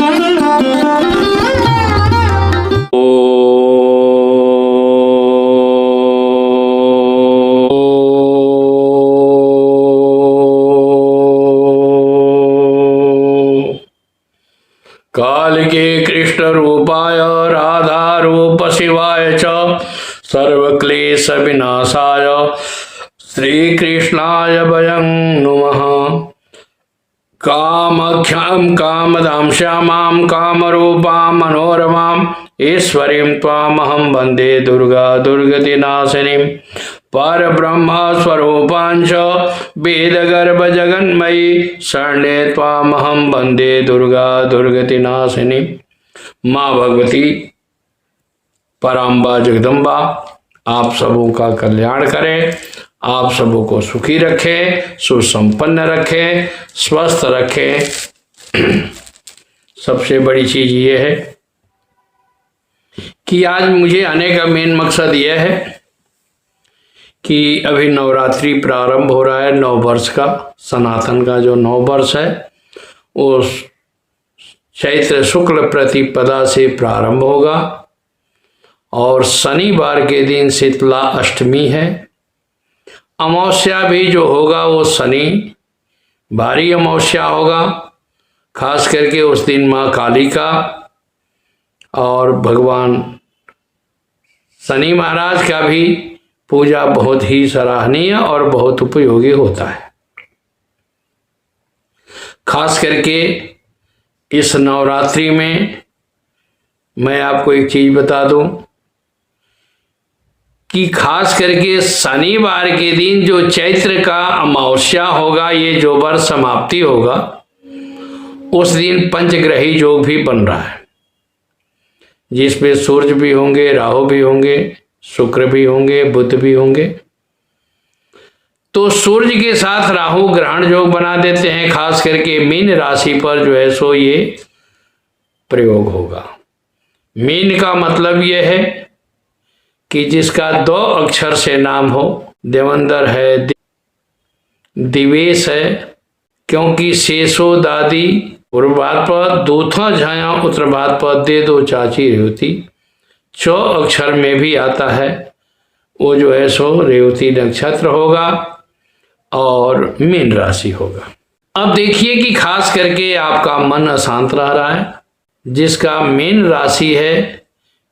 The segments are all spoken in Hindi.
काल के कृष्ण रूपाय राधा रूप शिवाय च सर्व क्लेश विनाशाय श्री कृष्णाय वयं नुमः। कामख्यां कामदां श्यामां कामरूपां मनोरमां ईश्वरीं त्वामहं वन्दे दुर्गा दुर्गतिनाशिनीं परब्रह्म स्वरूपांश वेदगर्भ जगन्मयी शरण्ये त्वामहं वन्दे दुर्गा दुर्गतिनाशिनीं। माँ भगवती पराम्बा जगदम्बा आप सबों का कल्याण करें, आप सबों को सुखी रखे, सुसंपन्न रखे, स्वस्थ रखे। सबसे बड़ी चीज ये है कि आज मुझे आने का मेन मकसद यह है कि अभी नवरात्रि प्रारंभ हो रहा है। 9 वर्ष का सनातन का जो 9 वर्ष है वो चैत्र शुक्ल प्रतिपदा से प्रारंभ होगा और शनिवार के दिन शीतला अष्टमी है। अमावस्या भी जो होगा वो शनि भारी अमावस्या होगा, खास करके उस दिन माँ काली का और भगवान शनि महाराज का भी पूजा बहुत ही सराहनीय और बहुत उपयोगी होता है। खास करके इस नवरात्रि में मैं आपको एक चीज बता दूं कि खास करके शनिवार के दिन जो चैत्र का अमावस्या होगा, ये जो वर्ष समाप्ति होगा, उस दिन पंचग्रही योग भी बन रहा है, जिसमें सूर्य भी होंगे, राहु भी होंगे, शुक्र भी होंगे, बुध भी होंगे। तो सूर्य के साथ राहु ग्रहण योग बना देते हैं। खास करके मीन राशि पर जो है सो ये प्रयोग होगा। मीन का मतलब ये है कि जिसका 2 अक्षर से नाम हो, देवंदर है, दिवेश है, क्योंकि शेषो दादी पूर्व भात पद, दूथा झाया उत्तर भात पद, दे दो चाची रेवती 4 अक्षर में भी आता है। वो जो है सो रेवती नक्षत्र होगा और मीन राशि होगा। अब देखिए कि खास करके आपका मन अशांत रह रहा है, जिसका मीन राशि है,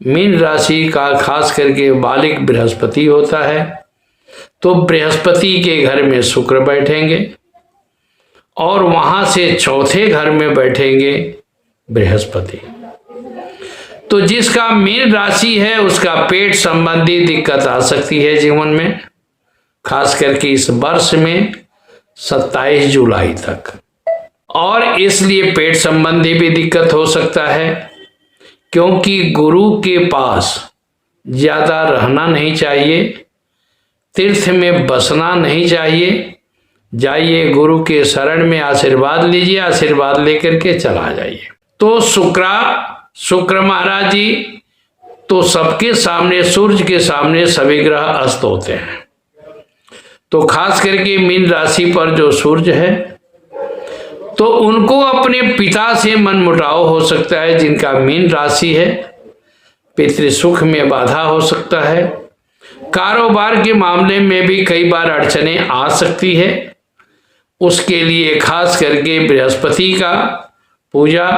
मीन राशि का खास करके बालिक बृहस्पति होता है। तो बृहस्पति के घर में शुक्र बैठेंगे और वहां से चौथे घर में बैठेंगे बृहस्पति। तो जिसका मीन राशि है उसका पेट संबंधी दिक्कत आ सकती है जीवन में, खास करके इस वर्ष में 27 जुलाई तक। और इसलिए पेट संबंधी भी दिक्कत हो सकता है, क्योंकि गुरु के पास ज्यादा रहना नहीं चाहिए, तीर्थ में बसना नहीं चाहिए। जाइए गुरु के शरण में आशीर्वाद लीजिए, आशीर्वाद लेकर के चला जाइए। तो शुक्र महाराज जी तो सबके सामने, सूर्य के सामने सभी ग्रह अस्त होते हैं। तो खास करके मीन राशि पर जो सूर्य है, तो उनको अपने पिता से मनमुटाव हो सकता है। जिनका मीन राशि है, पितृ सुख में बाधा हो सकता है। कारोबार के मामले में भी कई बार अड़चने आ सकती है। उसके लिए खास करके बृहस्पति का पूजा,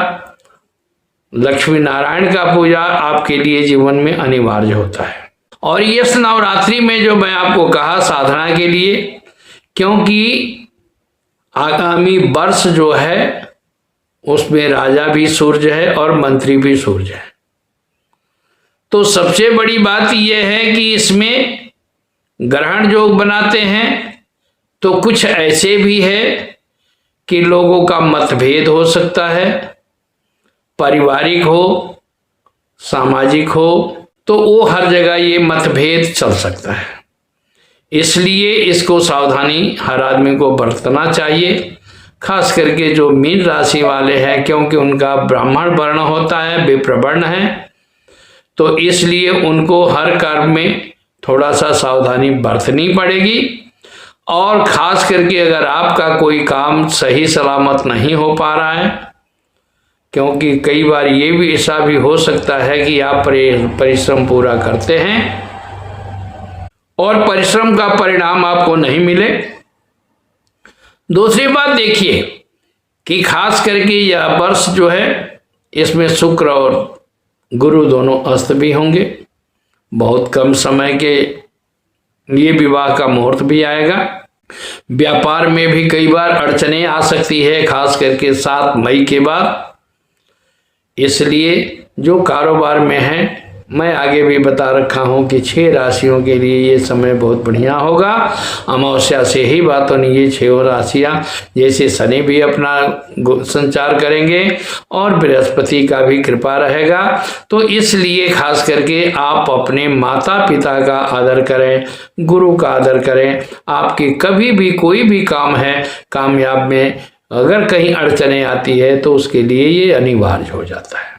लक्ष्मी नारायण का पूजा आपके लिए जीवन में अनिवार्य होता है। और इस नवरात्रि में जो मैं आपको कहा साधना के लिए, क्योंकि आगामी वर्ष जो है उसमें राजा भी सूर्य है और मंत्री भी सूर्य है। तो सबसे बड़ी बात यह है कि इसमें ग्रहण योग बनाते हैं तो कुछ ऐसे भी है कि लोगों का मतभेद हो सकता है, पारिवारिक हो, सामाजिक हो, तो वो हर जगह ये मतभेद चल सकता है। इसलिए इसको सावधानी हर आदमी को बरतना चाहिए, खास करके जो मीन राशि वाले हैं, क्योंकि उनका ब्राह्मण वर्ण होता है, विप्रवर्ण है। तो इसलिए उनको हर कर्म में थोड़ा सा सावधानी बरतनी पड़ेगी। और खास करके अगर आपका कोई काम सही सलामत नहीं हो पा रहा है, क्योंकि कई बार ये भी ऐसा भी हो सकता है कि आप परिश्रम पूरा करते हैं और परिश्रम का परिणाम आपको नहीं मिले। दूसरी बात देखिए कि खास करके यह वर्ष जो है इसमें शुक्र और गुरु दोनों अस्त भी होंगे। बहुत कम समय के ये विवाह का मुहूर्त भी आएगा। व्यापार में भी कई बार अड़चने आ सकती है, खास करके 7 मई के बाद। इसलिए जो कारोबार में है, मैं आगे भी बता रखा हूं कि 6 राशियों के लिए ये समय बहुत बढ़िया होगा। अमावस्या से ही बात होनी, ये 6 राशियां जैसे शनि भी अपना संचार करेंगे और बृहस्पति का भी कृपा रहेगा। तो इसलिए खास करके आप अपने माता पिता का आदर करें, गुरु का आदर करें। आपके कभी भी कोई भी काम है, कामयाब में अगर कहीं अड़चने आती है तो उसके लिए ये अनिवार्य हो जाता है।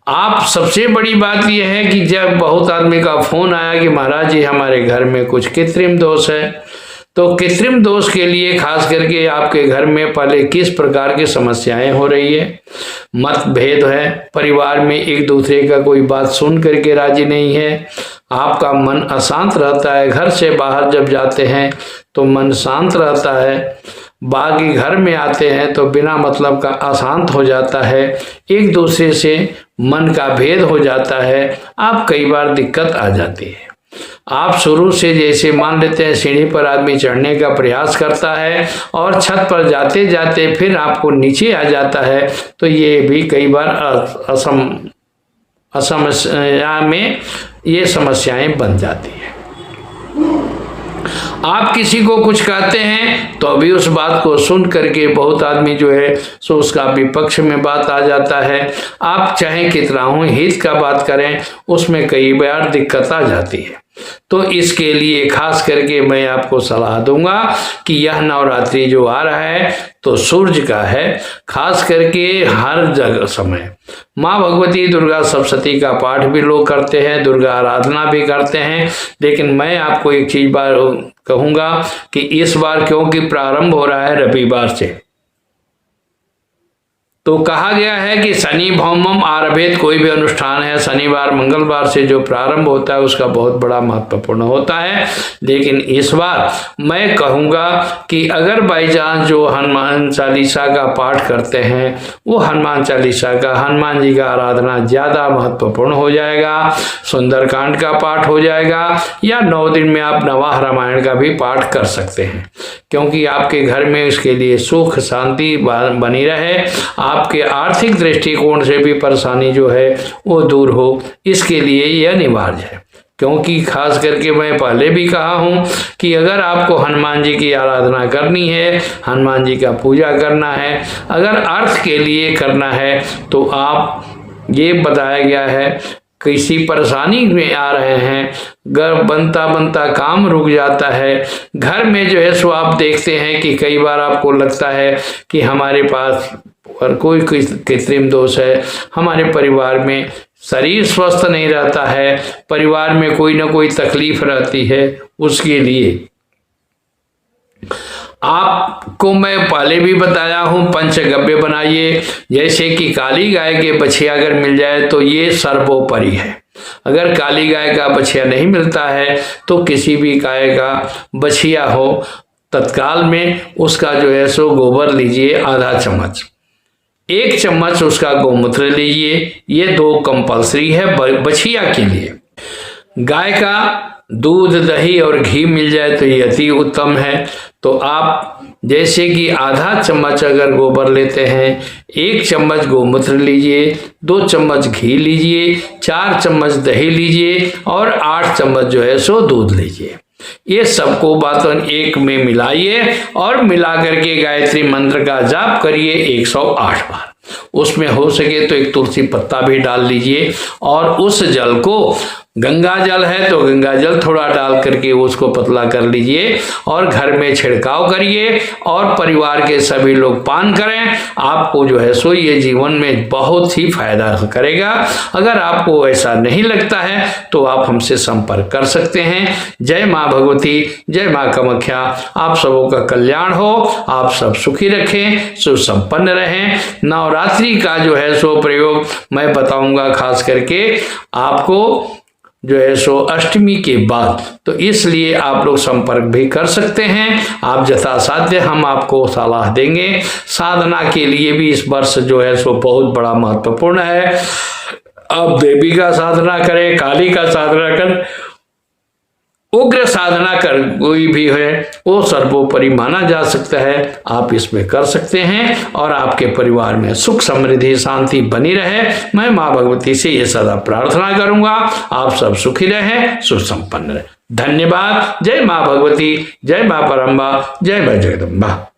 आप सबसे बड़ी बात यह है कि जब बहुत आदमी का फोन आया कि महाराज जी हमारे घर में कुछ कृत्रिम दोष है, तो कृत्रिम दोष के लिए खास करके आपके घर में पहले किस प्रकार की समस्याएं हो रही है। मतभेद है, परिवार में एक दूसरे का कोई बात सुन करके राजी नहीं है, आपका मन अशांत रहता है। घर से बाहर जब जाते हैं तो मन शांत रहता है, बाकी घर में आते हैं तो बिना मतलब का अशांत हो जाता है, एक दूसरे से मन का भेद हो जाता है। आप कई बार दिक्कत आ जाती है। आप शुरू से जैसे मान लेते हैं सीढ़ी पर आदमी चढ़ने का प्रयास करता है और छत पर जाते जाते फिर आपको नीचे आ जाता है, तो ये भी कई बार असमस्या में ये समस्याएं बन जाती है। आप किसी को कुछ कहते हैं तो अभी उस बात को सुन करके बहुत आदमी जो है सो उसका विपक्ष में बात आ जाता है। आप चाहे कितना हो हित का बात करें, उसमें कई बार दिक्कत आ जाती है। तो इसके लिए खास करके मैं आपको सलाह दूंगा कि यह नवरात्रि जो आ रहा है तो सूर्य का है। खास करके हर जगह समय माँ भगवती दुर्गा सप्तशती का पाठ भी लोग करते हैं, दुर्गा आराधना भी करते हैं। लेकिन मैं आपको एक चीज बार कहूंगा कि इस बार क्योंकि प्रारंभ हो रहा है रविवार से, तो कहा गया है कि शनि भौमम आरभेत, कोई भी अनुष्ठान है शनिवार मंगलवार से जो प्रारंभ होता है उसका बहुत बड़ा महत्वपूर्ण होता है। लेकिन इस बार मैं कहूँगा कि अगर बाई चांस जो हनुमान चालीसा का पाठ करते हैं वो हनुमान चालीसा का, हनुमान जी का आराधना ज़्यादा महत्वपूर्ण हो जाएगा। सुंदरकांड का पाठ हो जाएगा या 9 दिन में आप नवाह रामायण का भी पाठ कर सकते हैं, क्योंकि आपके घर में इसके लिए सुख शांति बनी रहे, आपके आर्थिक दृष्टिकोण से भी परेशानी जो है वो दूर हो, इसके लिए यह अनिवार्य है। क्योंकि खास करके मैं पहले भी कहा हूं कि अगर आपको हनुमान जी की आराधना करनी है, हनुमान जी का पूजा करना है, अगर अर्थ के लिए करना है, तो आप ये बताया गया है किसी परेशानी में आ रहे हैं, घर बनता बनता काम रुक जाता है, घर में जो है सो आप देखते हैं कि कई बार आपको लगता है कि हमारे पास और कोई कृत्रिम दोष है, हमारे परिवार में शरीर स्वस्थ नहीं रहता है, परिवार में कोई ना कोई तकलीफ रहती है, उसके लिए आपको मैं पहले भी बताया हूं पंचगव्य बनाइए। जैसे कि काली गाय के बछिया अगर मिल जाए तो ये सर्वोपरि है। अगर काली गाय का बछिया नहीं मिलता है तो किसी भी गाय का बछिया हो, तत्काल में उसका जो है सो गोबर लीजिए आधा चम्मच, 1 चम्मच उसका गौमूत्र लीजिए। ये 2 कंपल्सरी है बछिया के लिए। गाय का दूध दही और घी मिल जाए तो ये अति उत्तम है। तो आप जैसे कि आधा चम्मच अगर गोबर लेते हैं, 1 चम्मच गौमूत्र लीजिए, 2 चम्मच घी लीजिए, 4 चम्मच दही लीजिए और 8 चम्मच जो है सो दूध लीजिए। ये सबको बातन एक में मिलाइए और मिला करके गायत्री मंत्र का जाप करिए 108 बार। उसमें हो सके तो 1 तुलसी पत्ता भी डाल लीजिए और उस जल को गंगा जल है तो गंगा जल थोड़ा डाल करके उसको पतला कर लीजिए और घर में छिड़काव करिए और परिवार के सभी लोग पान करें। आपको जो है सो ये जीवन में बहुत ही फायदा करेगा। अगर आपको ऐसा नहीं लगता है तो आप हमसे संपर्क कर सकते हैं। जय माँ भगवती, जय माँ कामाख्या। आप सबों का कल्याण हो, आप सब सुखी रखें, सुसंपन्न रहें। नवरात्रि का जो है सो प्रयोग मैं बताऊंगा खास करके आपको जो है सो अष्टमी के बाद, तो इसलिए आप लोग संपर्क भी कर सकते हैं। आप यथासाध्य हम आपको सलाह देंगे। साधना के लिए भी इस वर्ष जो है सो बहुत बड़ा महत्वपूर्ण है। आप देवी का साधना करें, काली का साधना करें, उग्र साधना कर कोई भी है वो सर्वोपरि माना जा सकता है। आप इसमें कर सकते हैं और आपके परिवार में सुख समृद्धि शांति बनी रहे। मैं माँ भगवती से ये सदा प्रार्थना करूंगा। आप सब सुखी रहें, सुसंपन्न रहे। धन्यवाद। जय माँ भगवती, जय माँ परम्बा, जय माँ जगदम्बा।